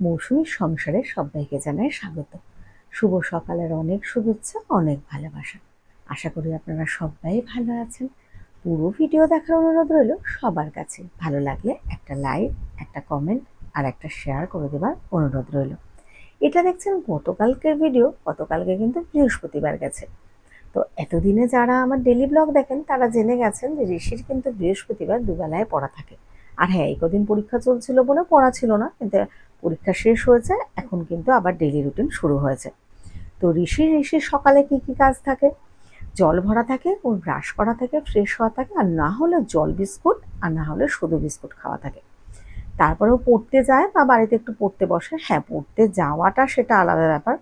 মৌসুমীর সংসারে সবাইকে জানাই স্বাগত। শুভ সকালের অনেক শুভেচ্ছা, অনেক ভালোবাসা। আশা করি আপনারা সবাই ভালো আছেন। পুরো ভিডিও দেখার অনুরোধ রইল সবার কাছে। ভালো লাগলে একটা লাইক, একটা কমেন্ট আর একটা শেয়ার করে দেবার অনুরোধ রইল। এটা দেখছেন গতকালকের ভিডিও। গতকালকে কিন্তু বৃহস্পতিবার গেছে। তো এতদিনে যারা আমার ডেলি ব্লগ দেখেন তারা জেনে গেছেন যে ঋষির কিন্তু বৃহস্পতিবার দুবেলায় পড়া থাকে। আর হ্যাঁ, এই কদিন পরীক্ষা চলছিল বলে পড়া ছিল না, কিন্তু পরীক্ষা শেষ হয়েছে, এখন কিন্তু আবার ডেলি রুটিন শুরু হয়েছে। তো ঋষির সকালে কি কি কাজ থাকে? জল ভরা থাকে, ওর ব্রাশ করা থাকে, ফ্রেশ হওয়া থাকে, আর না হলে জল বিস্কুট, আর না হলে শুধু বিস্কুট খাওয়া থাকে। তারপরেও পড়তে যায় বা বাড়িতে একটু পড়তে বসে। হ্যাঁ, পড়তে যাওয়াটা সেটা আলাদা ব্যাপার,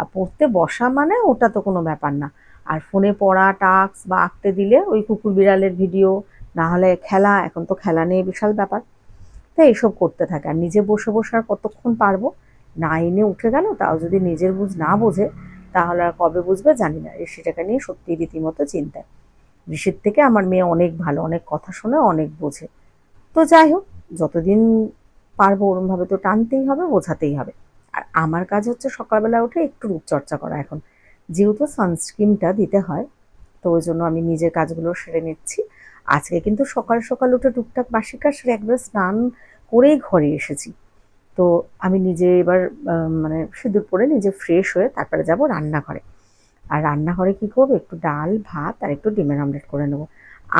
আর পড়তে বসা মানে ওটা তো কোনো ব্যাপার না। আর ফোনে পড়া, টাস্ক বা আঁকতে দিলে ওই কুকুর বিড়ালের ভিডিও, না হলে খেলা, এখন তো খেলা নিয়ে বিশাল ব্যাপার। তো এইসব করতে থাকে। আর নিজে বসে বসে আর কতক্ষণ পারবো? 9-এ উঠে গেল, তাও যদি নিজের বুঝ না বোঝে তাহলে আর কবে বুঝবে জানি না। ঋষিটাকে নিয়ে সত্যি রীতিমতো চিন্তায়। ঋষির থেকে আমার মেয়ে অনেক ভালো, অনেক কথা শোনে, অনেক বোঝে। তো যাই হোক, যতদিন পারবো ওরমভাবে তো টানতেই হবে, বোঝাতেই হবে। আর আমার কাজ হচ্ছে সকালবেলা উঠে একটু রূপচর্চা করা এখন, যেহেতু সানস্ক্রিনটা দিতে হয়। তো ওই জন্য আমি নিজের কাজগুলো সেরে নিচ্ছি। আজকে কিন্তু সকাল সকাল উঠে টুকটাক বাসি কাজ সেরে একবার স্নান করেই ঘরে এসেছি। তো আমি নিজে এবার মানে সিঁদুর পরে নিজে ফ্রেশ হয়ে তারপরে যাব রান্নাঘরে। আর রান্নাঘরে কি করবো, একটু ডাল ভাত আর একটু ডিমের অমলেট করে নেবো।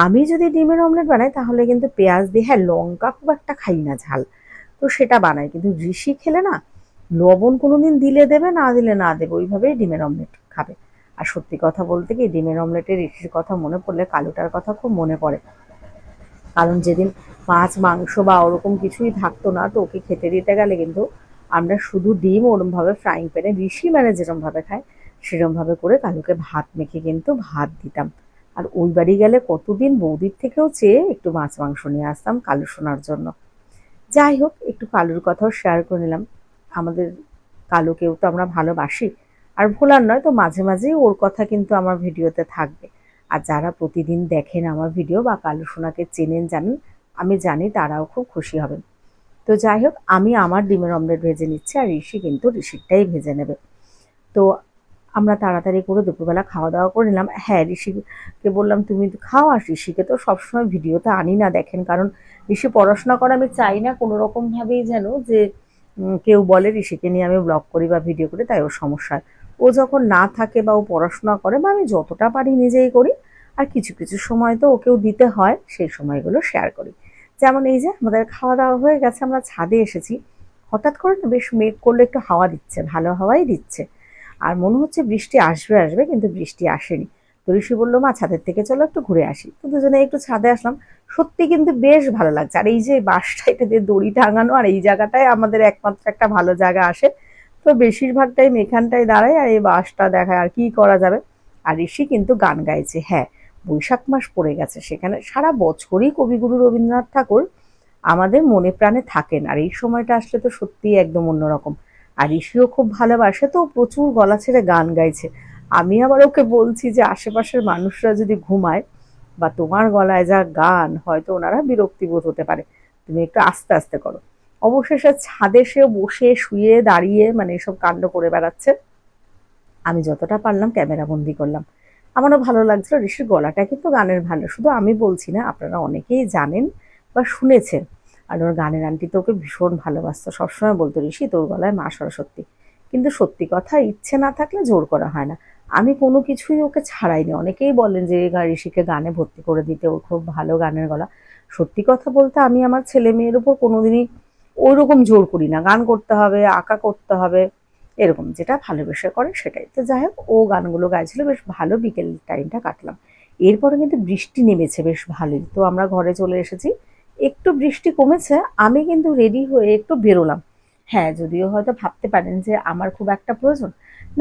আমি যদি ডিমের অমলেট বানাই তাহলে কিন্তু পেঁয়াজ দিয়ে, হ্যাঁ লঙ্কা খুব একটা খাই না ঝাল, তো সেটা বানাই। কিন্তু ঋষি খেলে না, লবণ কোনোদিন দিলে দেবে, না দিলে না দেবে, ওইভাবেই ডিমের অমলেট খাবে। আর সত্যি কথা বলতে কি, ডিমের অমলেটে ঋষির কথা মনে পড়লে কালুটার কথা খুব মনে পড়ে। কারণ যেদিন মাছ মাংস বা ওরকম কিছুই থাকতো না, তো ওকে খেতে দিতে গেলে কিন্তু আমরা শুধু ডিম ওরমভাবে ফ্রাইং প্যানে, ঋষি মানে যেরমভাবে খায় সেরমভাবে করে কালুকে ভাত মেখে কিন্তু ভাত দিতাম। আর ওই বাড়ি গেলে কতদিন বৌদির থেকেও চেয়ে একটু মাছ মাংস নিয়ে আসতাম কালু শোনার জন্য। যাই হোক, একটু কালুর কথাও শেয়ার করে নিলাম। আমাদের কালুকেও তো আমরা ভালোবাসি, আর ভোলার নয়, তো মাঝে মাঝেই ওর কথা কিন্তু আমার ভিডিওতে থাকবে। আর যারা প্রতিদিন দেখেন আমার ভিডিও বা কালু সোনাকে চেনেন জানেন, আমি জানি তারাও খুব খুশি হবেন। তো যাই হোক, আমি আমার ডিমের অমলেট ভেজে নিচ্ছি, আর ঋষি কিন্তু ঋষিরটাই ভেজে নেবে। তো আমরা তাড়াতাড়ি করে দুপুরবেলা খাওয়া দাওয়া করে নিলাম। হ্যাঁ, ঋষিকে বললাম তুমি খাও। আর ঋষিকে তো সবসময় ভিডিওতে আনি না, দেখেন, কারণ ঋষি পড়াশোনা করে, আমি চাই না কোনো রকমভাবেই যেন যে কেউ বলে ঋষিকে নিয়ে আমি ব্লগ করি বা ভিডিও করি, তাই ওর সমস্যা হয়। ও যখন না থাকে বা ও পড়াশোনা করে, বা আমি যতটা পারি নিজেই করি, আর কিছু কিছু সময় তো ওকেও দিতে হয়, সেই সময়গুলো শেয়ার করি। যেমন এই যে আমাদের খাওয়া দাওয়া হয়ে গেছে, আমরা ছাদে এসেছি। হঠাৎ করে না বেশ মেঘ করলে, একটু হাওয়া দিচ্ছে, ভালো হাওয়াই দিচ্ছে। আর মনে হচ্ছে বৃষ্টি আসবে আসবে, কিন্তু বৃষ্টি আসেনি। তো ঋষি বললো মা ছাদের থেকে চলো একটু ঘুরে আসি। তো দুজনে একটু ছাদে আসলাম। সত্যি কিন্তু বেশ ভালো লাগছে। আর এই যে বাঁশটা, এটা দিয়ে দড়ি টাঙানো, আর এই জায়গাটায় আমাদের একমাত্র একটা ভালো জায়গা আসে। তো বেশিরভাগ টাইম এখানটায় দাঁড়াই আর এই বাঁশটা দেখায়, আর কি করা যাবে। আর ঋষি কিন্তু গান গাইছে। হ্যাঁ, বৈশাখ মাস পড়ে গেছে, সেখানে সারা বছরই কবিগুরু রবীন্দ্রনাথ ঠাকুর আমাদের মনে প্রাণে থাকেন, আর এই সময়টা আসলে তো সত্যিই একদম অন্যরকম। আর ঋষিও খুব ভালোবাসে, তো প্রচুর গলা ছেড়ে গান গাইছে। আমি আবার ওকে বলছি যে আশেপাশের মানুষরা যদি ঘুমায়, বা তোমার গলায় যা গান, হয়তো ওনারা বিরক্তিবোধ হতে পারে, তুমি একটু আস্তে আস্তে করো। অবশেষে ছাদে সে বসে শুয়ে দাঁড়িয়ে মানে এসব কাণ্ড করে বেড়াচ্ছে। আমি যতটা পারলাম ক্যামেরা বন্দি করলাম। আমারও ভালো লাগছিল। ঋষির গলাটা কিন্তু গানের ভালো, শুধু আমি বলছি না, আপনারা অনেকেই জানেন বা শুনেছেন। আর ওর গানের আন্টি তো ওকে ভীষণ ভালোবাসতো, সবসময় বলতো ঋষি তোর গলায় মা সরস্বতী। কিন্তু সত্যি কথা, ইচ্ছে না থাকলে জোর করা হয় না। আমি কোনো কিছুই ওকে ছাড়াইনি। অনেকেই বলেন যে ঋষিকে গানে ভর্তি করে দিতে, ওর খুব ভালো গানের গলা। সত্যি কথা বলতে আমি আমার ছেলে মেয়ের উপর কোনোদিনই ওই রকম জোর করি না, গান করতে হবে, আঁকা করতে হবে, এরকম যেটা ভালোবেসে করে সেটাই। তো যাই হোক, ও গানগুলো গাইছিল, বেশ ভালো বিকেল টাইমটা কাটলাম। এরপরে কিন্তু বৃষ্টি নেমেছে বেশ ভালোই, তো আমরা ঘরে চলে এসেছি। একটু বৃষ্টি কমেছে, আমি কিন্তু রেডি হয়ে একটু বেরোলাম। হ্যাঁ, যদিও হয়তো ভাবতে পারেন যে আমার খুব একটা প্রয়োজন,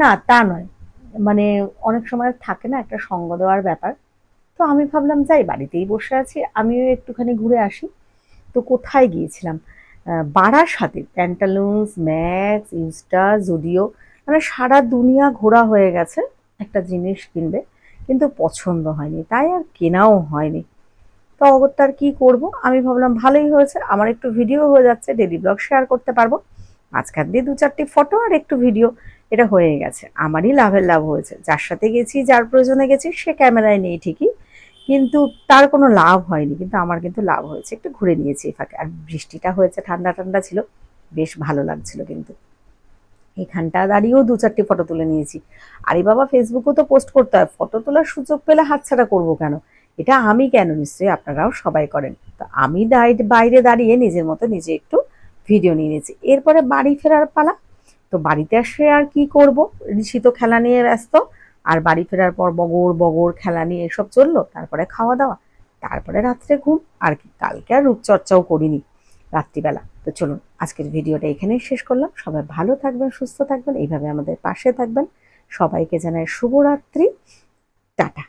না তা নয়, মানে অনেক সময় থাকে না একটা সঙ্গ দেওয়ার ব্যাপার। তো আমি ভাবলাম যাই, বাড়িতেই বসে আছি, আমিও একটুখানি ঘুরে আসি। তো কোথায় গিয়েছিলাম, বারাসাতে, প্যান্টালুন্স, ম্যাক্স, ইনস্টা, জুডিও, মানে সারা দুনিয়া ঘোরা হয়ে গেছে একটা জিনিস কিনবে, কিন্তু পছন্দ হয়নি, তাই আর কেনাও হয়নি। তো অগত্যা আর কি করবো, আমি ভাবলাম ভালোই হয়েছে, আমার একটু ভিডিও হয়ে যাচ্ছে, ডেলি ব্লগ শেয়ার করতে পারবো। মাঝখান দিয়ে 2-4টি ফটো আর একটু ভিডিও, এটা হয়ে গেছে। আমারই লাভের লাভ হয়েছে। যার সাথে গেছি, যার প্রয়োজনে গেছি, সে ক্যামেরায় নেই ঠিকই, কিন্তু তার কোনো লাভ হয়নি, কিন্তু আমার কিন্তু লাভ হয়েছে। একটু ঘুরে নিয়েছি এই ফাঁকে। আর বৃষ্টিটা হয়েছে, ঠান্ডা ঠান্ডা ছিল, বেশ ভালো লাগছিল। কিন্তু এখানটা দাঁড়িয়েও 2-4টি ফটো তুলে নিয়েছি। আরে বাবা, ফেসবুকেও তো পোস্ট করতে হয়, ফটো তোলার সুযোগ পেলে হাতছাড়া করবো কেন? এটা আমি কেন, নিশ্চয়ই আপনারাও সবাই করেন। তো আমি বাইরে দাঁড়িয়ে নিজের মতো নিজে একটু ভিডিও নিয়ে নিয়েছি। এরপরে বাড়ি ফেরার পালা। তো বাড়িতে আসে আর কি করব, ঋষি তো খেলা নিয়ে ব্যস্ত, আর বাড়ি ফেরার পর বগর বগর খেলা নিয়ে এসব চললো। তারপরে খাওয়া দাওয়া, তারপরে রাত্রে ঘুম। আর কি, কালকে আর রূপচর্চাও করিনি রাত্রিবেলা। তো চলুন, আজকের ভিডিওটা এখানেই শেষ করলাম। সবাই ভালো থাকবেন, সুস্থ থাকবেন, এইভাবে আমাদের পাশে থাকবেন। সবাইকে জানাই শুভরাত্রি, টাটা।